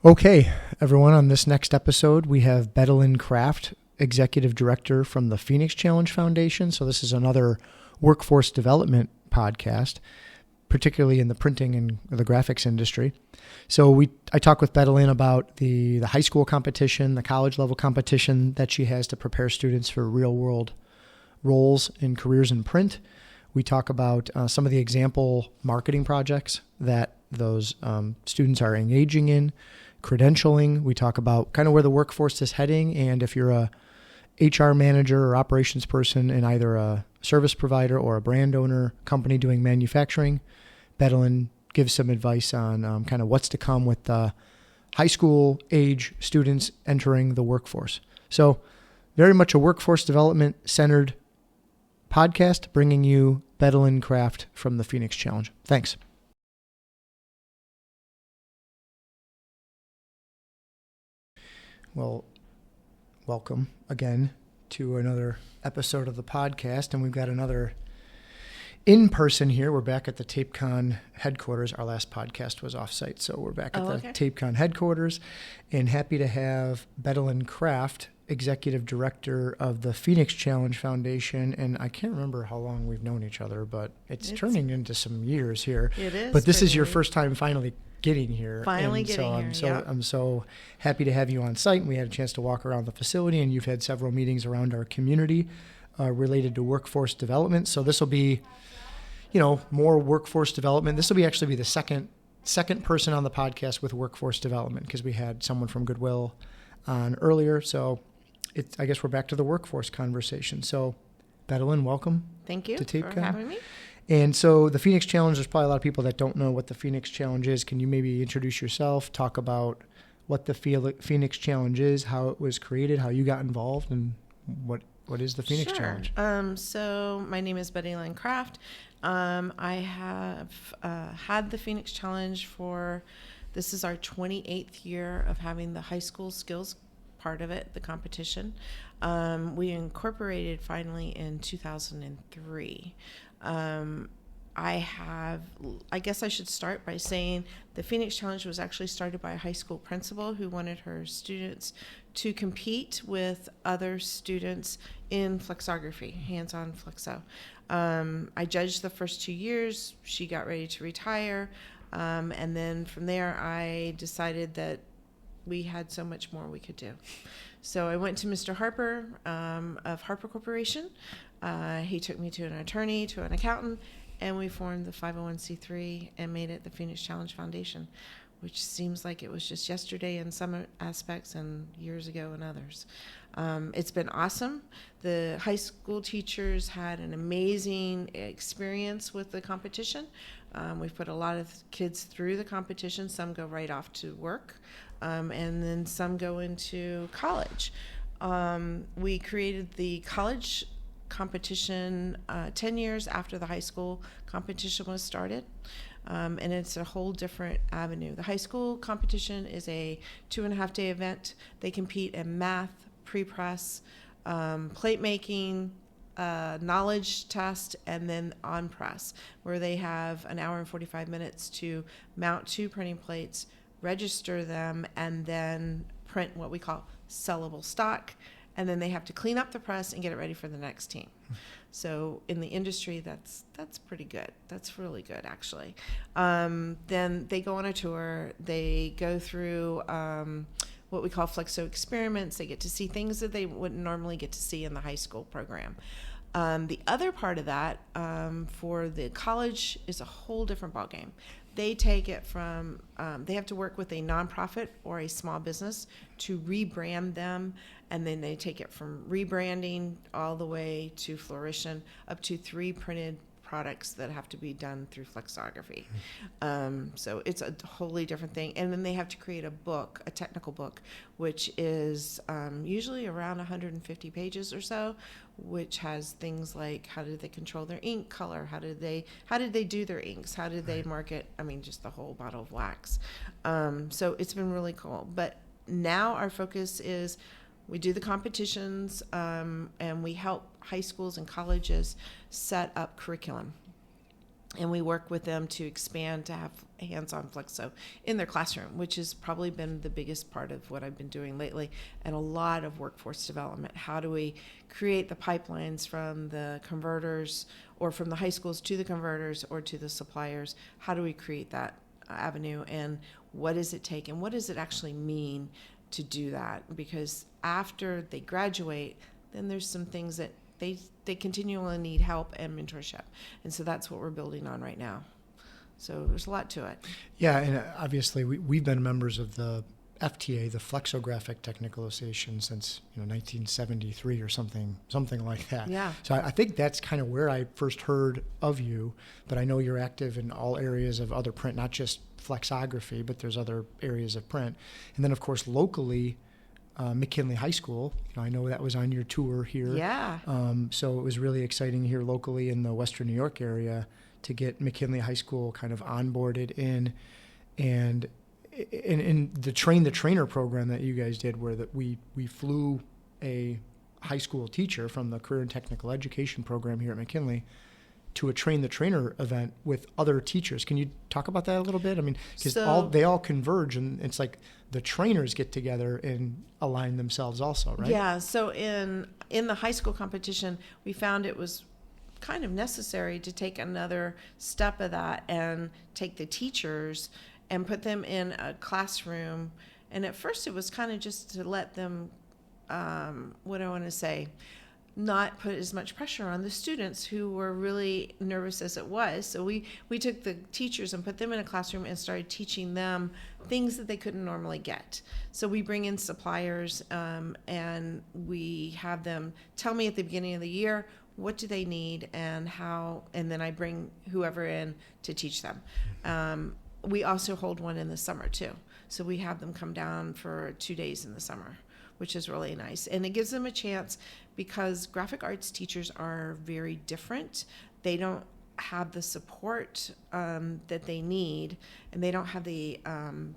Okay, everyone, on this next episode, we have Bettylyn Krafft, Executive Director from the Phoenix Challenge Foundation. So this is another workforce development podcast, particularly in the printing and the graphics industry. So I talked with Bettylyn about the high school competition, the college level competition that she has to prepare students for real world roles and careers in print. We talk about some of the example marketing projects that those students are engaging in, credentialing. We talk about kind of where the workforce is heading, and if you're a HR manager or operations person in either a service provider or a brand owner company doing manufacturing, Bettylyn gives some advice on kind of what's to come with the high school age students entering the workforce. So very much a workforce development centered podcast, bringing you Bettylyn Krafft from the Phoenix Challenge. Thanks. Well, welcome again to another episode of the podcast, and we've got another in-person here. We're back at the TapeCon headquarters. Our last podcast was off-site, so we're back at the TapeCon headquarters, and happy to have Bettylyn Krafft, Executive Director of the Phoenix Challenge Foundation, and I can't remember how long we've known each other, but it's turning into some years here. It is. But this is your first time finally getting here. So I'm so happy to have you on site. And we had a chance to walk around the facility, and you've had several meetings around our community related to workforce development. So this will be, more workforce development. This will actually be the second person on the podcast with workforce development, because we had someone from Goodwill on earlier. So I guess we're back to the workforce conversation. So Bettylyn, welcome. Thank you to TapeCon. For having me. And so the Phoenix Challenge, there's probably a lot of people that don't know what the Phoenix Challenge is. Can you maybe introduce yourself, talk about what the Phoenix Challenge is, how it was created, how you got involved, and what is the Phoenix Challenge? So my name is Bettylyn Krafft. I have had the Phoenix Challenge this is our 28th year of having the high school skills part of it, the competition. We incorporated finally in 2003. I guess I should start by saying the Phoenix Challenge was actually started by a high school principal who wanted her students to compete with other students in flexography, hands-on flexo. I judged the first 2 years. She got ready to retire. And then from there, I decided that we had so much more we could do. So I went to Mr. Harper of Harper Corporation. He took me to an attorney, to an accountant, and we formed the 501c3 and made it the Phoenix Challenge Foundation, which seems like it was just yesterday in some aspects and years ago in others. It's been awesome. The high school teachers had an amazing experience with the competition. We've put a lot of kids through the competition. Some go right off to work, and then some go into college. We created the college competition 10 years after the high school competition was started. And it's a whole different avenue. The high school competition is a 2.5-day event. They compete in math, prepress, plate making, knowledge test, and then on press, where they have an hour and 45 minutes to mount 2 printing plates, register them, and then print what we call sellable stock. And then they have to clean up the press and get it ready for the next team. So in the industry, that's pretty good. That's really good, actually. Then they go on a tour. They go through what we call flexo experiments. They get to see things that they wouldn't normally get to see in the high school program. The other part of that for the college is a whole different ballgame. They take it from, they have to work with a nonprofit or a small business to rebrand them, and then they take it from rebranding all the way to flourition, up to 3 printed products that have to be done through flexography. So it's a wholly different thing. And then they have to create a book, a technical book, which is usually around 150 pages or so, which has things like how did they control their ink color, how did they do their inks, how did they market, just the whole bottle of wax. So it's been really cool. But now our focus is we do the competitions, and we help high schools and colleges set up curriculum. And we work with them to expand to have hands-on flexo in their classroom, which has probably been the biggest part of what I've been doing lately, and a lot of workforce development. How do we create the pipelines from the converters, or from the high schools to the converters or to the suppliers? How do we create that avenue, and what does it take, and what does it actually mean to do that? Because after they graduate, then there's some things that they continually need help and mentorship. And so that's what we're building on right now. So there's a lot to it. Yeah, and obviously we've been members of the FTA, the Flexographic Technical Association, since 1973 or something like that. Yeah. So I think that's kind of where I first heard of you, but I know you're active in all areas of other print, not just flexography, but there's other areas of print. And then, of course, locally, McKinley High School. I know that was on your tour here. Yeah. So it was really exciting here locally in the Western New York area to get McKinley High School kind of onboarded in, and in the train the trainer program that you guys did, where that we flew a high school teacher from the career and technical education program here at McKinley to a train the trainer event with other teachers. Can you talk about that a little bit? I mean, because they all converge, and it's like the trainers get together and align themselves also, right? Yeah. So in the high school competition, we found it was kind of necessary to take another step of that and take the teachers and put them in a classroom. And at first it was kind of just to let them, what do I want to say, not put as much pressure on the students who were really nervous as it was. So we took the teachers and put them in a classroom and started teaching them things that they couldn't normally get. So we bring in suppliers, and we have them tell me at the beginning of the year, what do they need and how, and then I bring whoever in to teach them. We also hold one in the summer too. So we have them come down for 2 days in the summer, which is really nice. And it gives them a chance, because graphic arts teachers are very different. They don't have the support that they need, and they don't have the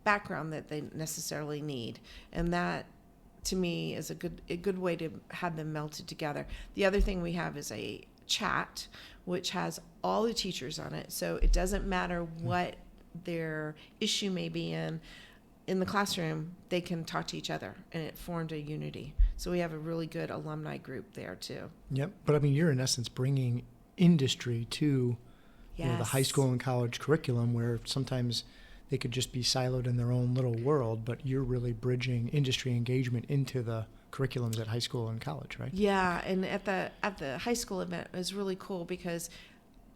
background that they necessarily need. And that, to me, is a good way to have them melted together. The other thing we have is a chat, which has all the teachers on it. So it doesn't matter what their issue may be in the classroom, they can talk to each other, and it formed a unity. So we have a really good alumni group there too. Yep. But I mean, you're in essence bringing industry to Yes. the high school and college curriculum, where sometimes they could just be siloed in their own little world, but you're really bridging industry engagement into the curriculums at high school and college, right? Yeah, and at the high school event, it was really cool because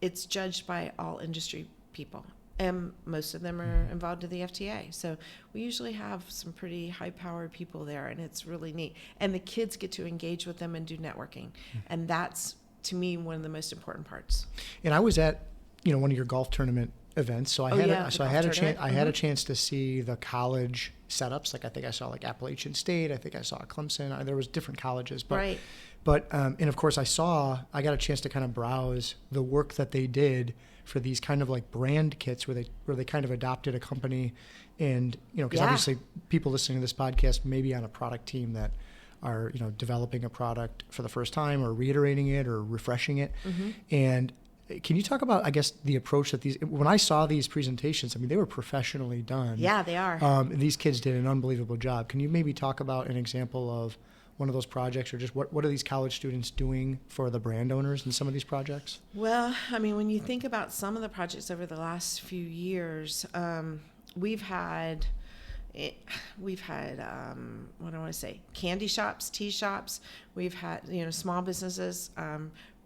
it's judged by all industry people, and most of them are involved in the FTA. So we usually have some pretty high-powered people there, and it's really neat. And the kids get to engage with them and do networking, and that's, to me, one of the most important parts. And I was at one of your golf tournament events, so I had a chance to see the college setups. Like I think I saw like Appalachian State, I think I saw Clemson. There was different colleges, but right. But and of course I got a chance to kind of browse the work that they did for these kind of like brand kits where they kind of adopted a company, and because obviously people listening to this podcast may be on a product team that are developing a product for the first time or reiterating it or refreshing it. And can you talk about, I guess, the approach that when I saw these presentations, I mean, they were professionally done. Yeah, they are. These kids did an unbelievable job. Can you maybe talk about an example of one of those projects, or just what are these college students doing for the brand owners in some of these projects? Well, I mean, when you think about some of the projects over the last few years, we've had what do I want to say? Candy shops, tea shops. We've had small businesses,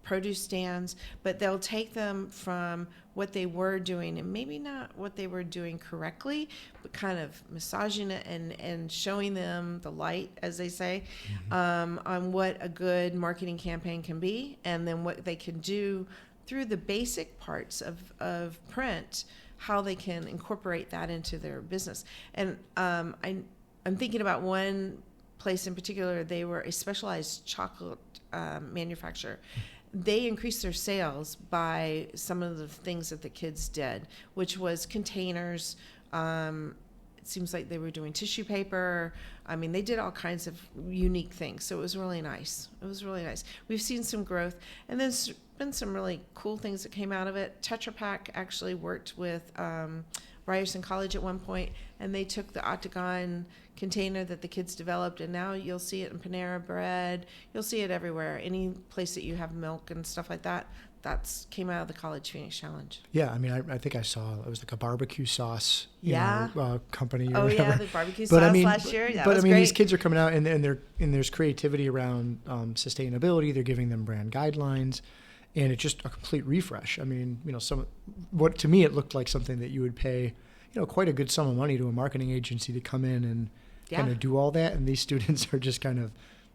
produce stands, but they'll take them from what they were doing, and maybe not what they were doing correctly, but kind of massaging it and showing them the light, as they say, on what a good marketing campaign can be, and then what they can do through the basic parts of print, how they can incorporate that into their business. And I'm thinking about one place in particular. They were a specialized chocolate manufacturer. They increased their sales by some of the things that the kids did, which was containers, it seems like they were doing tissue paper. I mean, they did all kinds of unique things. So it was really nice. It was really nice. We've seen some growth. And then there's been some really cool things that came out of it. Tetra Pak actually worked with Ryerson College at one point, and they took the octagon container that the kids developed, and now you'll see it in Panera Bread. You'll see it everywhere. Any place that you have milk and stuff like that, that's came out of the College Phoenix Challenge. Yeah, I mean, I think I saw it was like a barbecue sauce, company. Or oh whatever. Yeah, the barbecue sauce last year. That was great. These kids are coming out, and there's creativity around sustainability. They're giving them brand guidelines, and it's just a complete refresh. I mean, what to me it looked like something that you would pay, quite a good sum of money to a marketing agency to come in and kind of do all that, and these students are just kind of,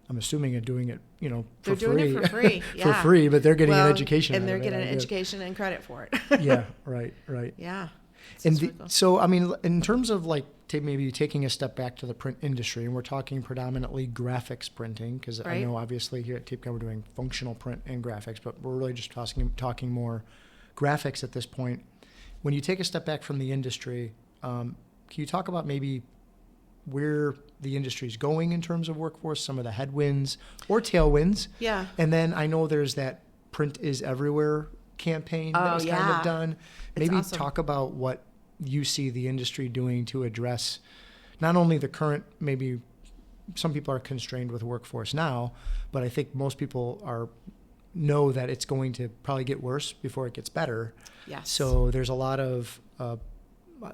I'm assuming, doing it, for free. They're doing it for free, for free, but they're getting an education. And they're getting an education and credit for it. Yeah, right. Yeah. And so, I mean, in terms of maybe taking a step back to the print industry, and we're talking predominantly graphics printing, because I know obviously here at TapeCon we're doing functional print and graphics, but we're really just talking more graphics at this point. When you take a step back from the industry, can you talk about maybe where the industry is going in terms of workforce, some of the headwinds or tailwinds? Yeah. And then I know there's that Print is Everywhere campaign that was kind of done. Maybe awesome. Talk about what you see the industry doing to address not only the current, maybe some people are constrained with workforce now, but I think most people know that it's going to probably get worse before it gets better. Yes. So there's a lot of, I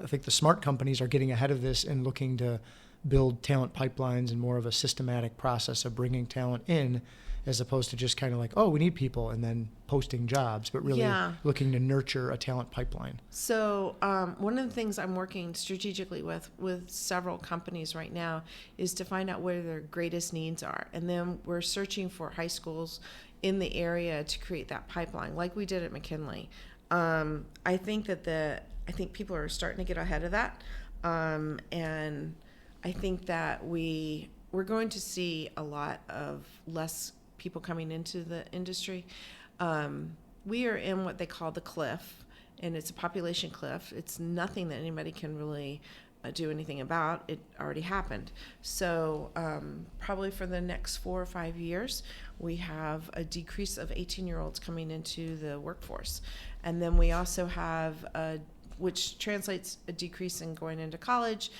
think the smart companies are getting ahead of this and looking to build talent pipelines and more of a systematic process of bringing talent in, as opposed to just kind of like, oh, we need people, and then posting jobs, but really looking to nurture a talent pipeline. So one of the things I'm working strategically with several companies right now is to find out where their greatest needs are. And then we're searching for high schools in the area to create that pipeline, like we did at McKinley. I think people are starting to get ahead of that. And I think that we're going to see a lot of less people coming into the industry. We are in what they call the cliff, and it's a population cliff. It's nothing that anybody can really do anything about. It already happened. So probably for the next 4 or 5 years, we have a decrease of 18-year-olds coming into the workforce. And then we also have which translates a decrease in going into college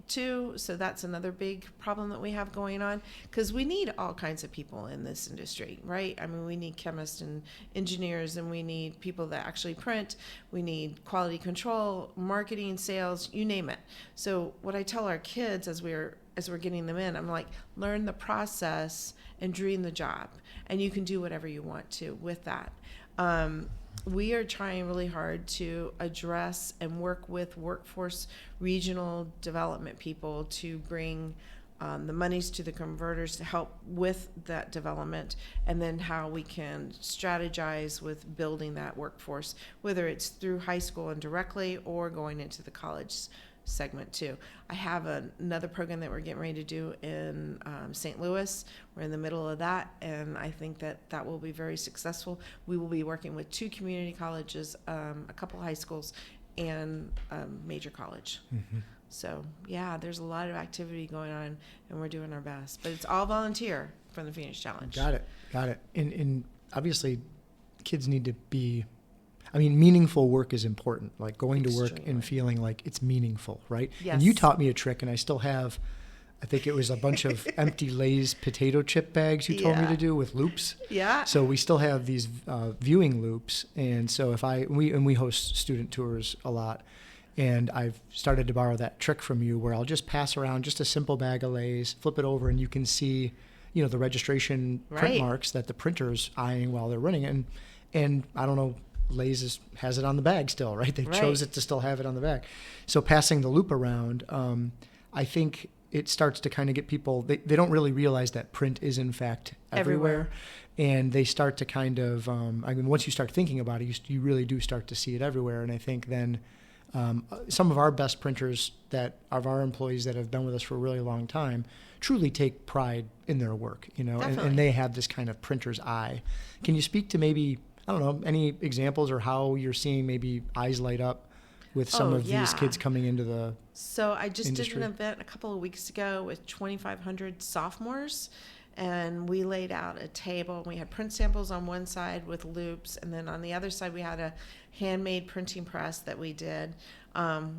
too. So that's another big problem that we have going on, because we need all kinds of people in this industry, right? I mean, we need chemists and engineers, and we need people that actually print. We need quality control, marketing, sales, you name it. So what I tell our kids as we're getting them in, I'm like, learn the process and dream the job, and you can do whatever you want to with that. We are trying really hard to address and work with workforce regional development people to bring the monies to the converters to help with that development, and then how we can strategize with building that workforce, whether it's through high school and directly or going into the college segment too. I have another program that we're getting ready to do in St. Louis. We're in the middle of that, and I think that will be very successful. We will be working with 2 community colleges, a couple high schools, and a major college. Mm-hmm. So yeah, there's a lot of activity going on, and we're doing our best. But it's all volunteer from the Phoenix Challenge. Got it. And obviously, kids need to be, meaningful work is important, like going to work and feeling like it's meaningful, right? Yes. And you taught me a trick, and I still have, I think it was a bunch of empty Lay's potato chip bags you told me to do with loops. Yeah. So we still have these viewing loops, and so we host student tours a lot, and I've started to borrow that trick from you where I'll just pass around just a simple bag of Lay's, flip it over, and you can see, the registration print marks that the printer's eyeing while they're running it. And I don't know, Lay's has it on the bag still, right? They chose it to still have it on the bag. So passing the loop around, I think it starts to kind of get people, they don't really realize that print is in fact everywhere. And they start to kind of, once you start thinking about it, you really do start to see it everywhere. And I think then some of our best printers of our employees that have been with us for a really long time truly take pride in their work, and they have this kind of printer's eye. Can you speak to maybe, I don't know, any examples or how you're seeing maybe eyes light up with some of these kids coming into So I just industry? did an event a couple of weeks ago with 2,500 sophomores, and we laid out a table. We had print samples on one side with loops, and then on the other side we had a handmade printing press that we did,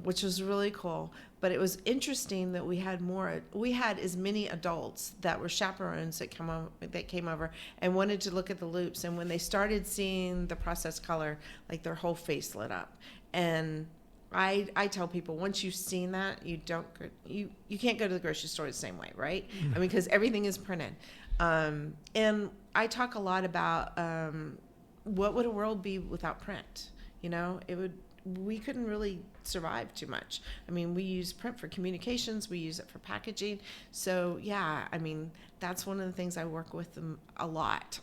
which was really cool. But it was interesting that we had as many adults that were chaperones that came over and wanted to look at the loops. And when they started seeing the process color, like their whole face lit up. And I tell people, once you've seen that, you can't go to the grocery store the same way, right? I mean, because everything is printed. And I talk a lot about what would a world be without print? We couldn't really survive too much. I mean, we use print for communications, we use it for packaging. So yeah, I mean, that's one of the things I work with them a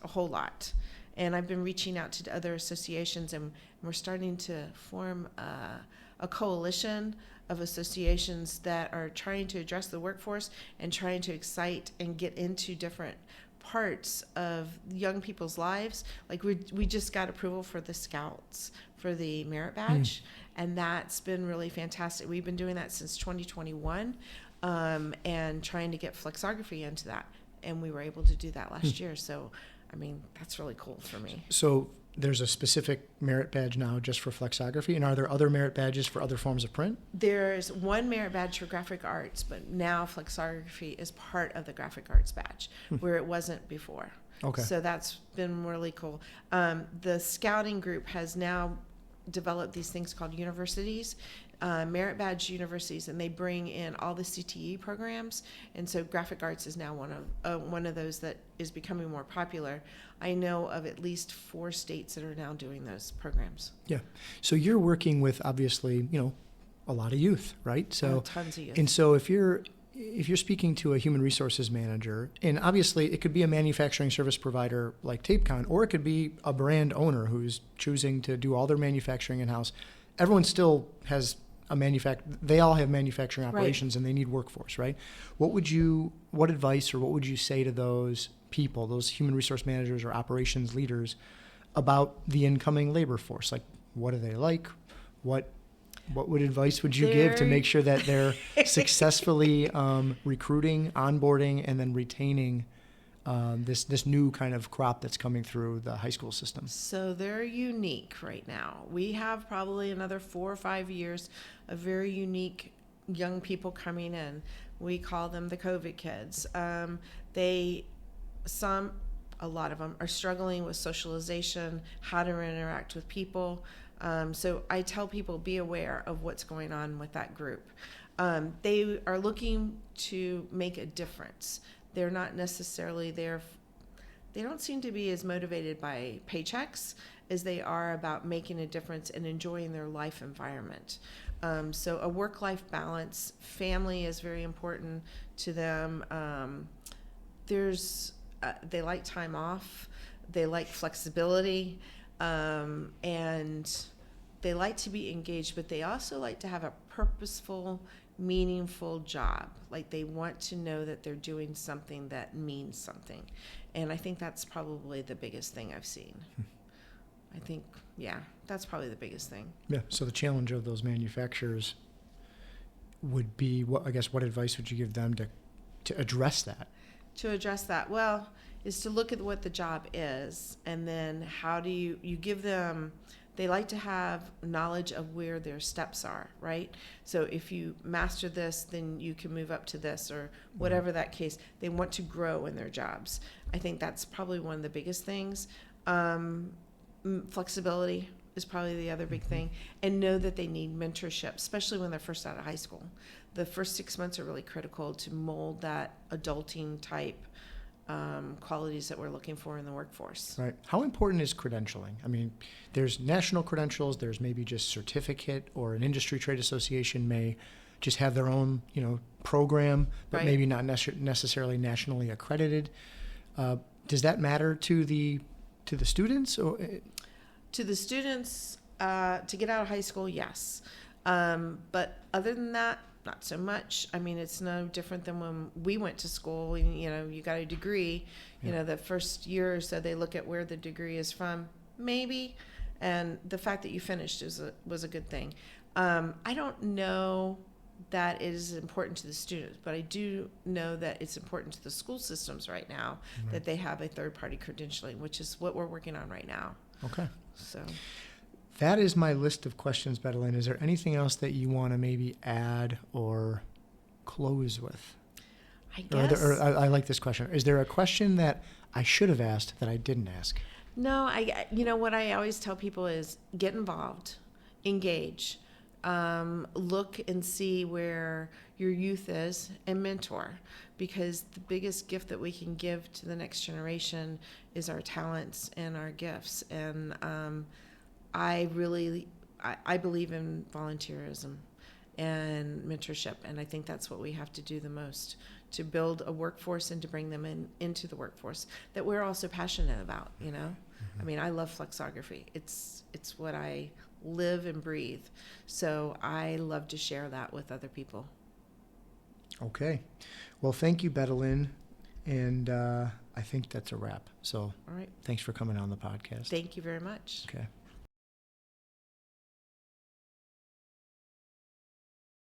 whole lot. And I've been reaching out to other associations, and we're starting to form a coalition of associations that are trying to address the workforce and trying to excite and get into different parts of young people's lives. Like we just got approval for the Scouts for the merit badge, and that's been really fantastic. We've been doing that since 2021, and trying to get flexography into that, and we were able to do that last year. So I mean, that's really cool for me. So there's a specific merit badge now just for flexography, and are there other merit badges for other forms of print? There's one merit badge for graphic arts, but now flexography is part of the graphic arts badge, where it wasn't before. Okay. So that's been really cool. The scouting group has now developed these things called universities, merit badge universities, and they bring in all the CTE programs. And so graphic arts is now one of those that is becoming more popular. I know of at least 4 states that are now doing those programs. Yeah. So you're working with, obviously, a lot of youth, right? So tons of youth. And so if you're speaking to a human resources manager, and obviously it could be a manufacturing service provider like TapeCon, or it could be a brand owner who's choosing to do all their manufacturing in-house. Everyone still has they all have manufacturing operations, right, and they need workforce, right? What advice or what would you say to those people, those human resource managers or operations leaders, about the incoming labor force? Like, what do they like? What advice would you give to make sure that they're successfully recruiting, onboarding, and then retaining this new kind of crop that's coming through the high school system? So they're unique right now. We have probably another 4 or 5 years of very unique young people coming in. We call them the COVID kids. A lot of them are struggling with socialization, how to interact with people. So I tell people, be aware of what's going on with that group. They are looking to make a difference. They're not necessarily there. They don't seem to be as motivated by paychecks as they are about making a difference and enjoying their life environment. So a work-life balance, family is very important to them. They like time off. They like flexibility. And they like to be engaged, but they also like to have a purposeful, meaningful job. Like, they want to know that they're doing something that means something. And I think that's probably the biggest thing I've seen. I think, that's probably the biggest thing. Yeah. So the challenge of those manufacturers would be, what advice would you give them to address that? To address that, well, is to look at what the job is, and then how do you give them. They like to have knowledge of where their steps are, right? So if you master this, then you can move up to this, or whatever that case. They want to grow in their jobs. I think that's probably one of the biggest things. Flexibility is probably the other big thing, and know that they need mentorship, especially when they're first out of high school. The first 6 months are really critical to mold that adulting type qualities that we're looking for in the workforce. Right. How important is credentialing? I mean, there's national credentials, there's maybe just certificate, or an industry trade association may just have their own, program, but right, maybe not necessarily nationally accredited. Does that matter to the students? Or? To the students, to get out of high school, yes. But other than that, not so much. I mean, it's no different than when we went to school. You got a degree. The first year or so, they look at where the degree is from, maybe, and the fact that you finished was a good thing. I don't know that is important to the students, but I do know that it's important to the school systems right now that they have a third-party credentialing, which is what we're working on right now. Okay. So that is my list of questions, Bettylyn. Is there anything else that you want to maybe add or close with? I guess. I like this question. Is there a question that I should have asked that I didn't ask? No, what I always tell people is get involved, engage, look and see where your youth is and mentor, because the biggest gift that we can give to the next generation is our talents and our gifts. And I believe in volunteerism and mentorship, and I think that's what we have to do the most to build a workforce and to bring them into the workforce that we're also passionate about, you know. Mm-hmm. I mean, I love flexography. It's what I live and breathe. So I love to share that with other people. Okay. Well, thank you, Bettylyn. And I think that's a wrap. So all right. Thanks for coming on the podcast. Thank you very much. Okay.